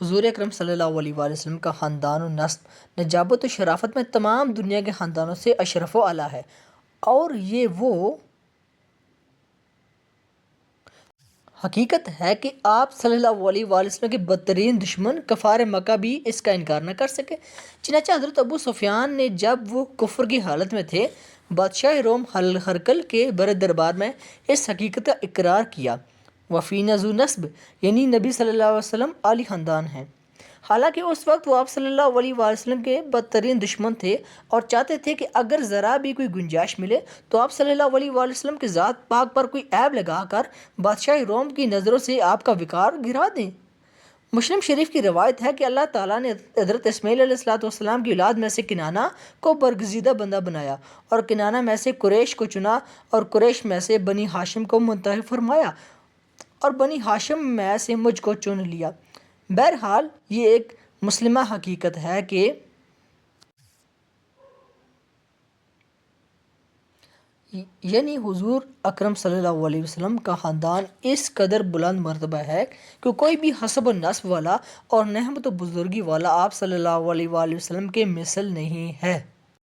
حضور اکرم صلی اللہ علیہ وآلہ وسلم کا خاندان و نسب نجابت و شرافت میں تمام دنیا کے خاندانوں سے اشرف و اعلیٰ ہے، اور یہ وہ حقیقت ہے کہ آپ صلی اللہ علیہ وآلہ وسلم کے بدترین دشمن کفار مکہ بھی اس کا انکار نہ کر سکے۔ چنانچہ حضرت ابو سفیان نے جب وہ کفر کی حالت میں تھے، بادشاہ روم ہرقل کے بر دربار میں اس حقیقت کا اقرار کیا، وفینا ذو نسب، یعنی نبی صلی اللہ علیہ وسلم عالی خاندان ہیں۔ حالانکہ اس وقت وہ آپ صلی اللہ علیہ وآلہ وسلم کے بدترین دشمن تھے اور چاہتے تھے کہ اگر ذرا بھی کوئی گنجائش ملے تو آپ صلی اللہ علیہ وآلہ وسلم کے ذات پاک پر کوئی عیب لگا کر بادشاہ روم کی نظروں سے آپ کا وقار گرا دیں۔ مسلم شریف کی روایت ہے کہ اللہ تعالیٰ نے حضرت اسماعیل علیہ السلام کی اولاد میں سے کنانہ کو برگزیدہ بندہ بنایا اور کنانہ میں سے قریش کو چنا اور قریش میں سے بنی ہاشم کو منتخب فرمایا اور بنی ہاشم میں سے مجھ کو چن لیا۔ بہرحال یہ ایک مسلمہ حقیقت ہے کہ یعنی حضور اکرم صلی اللہ علیہ وسلم کا خاندان اس قدر بلند مرتبہ ہے کہ کوئی بھی حسب و نسب والا اور نعمت و بزرگی والا آپ صلی اللہ علیہ وآلہ وسلم کے مثل نہیں ہے۔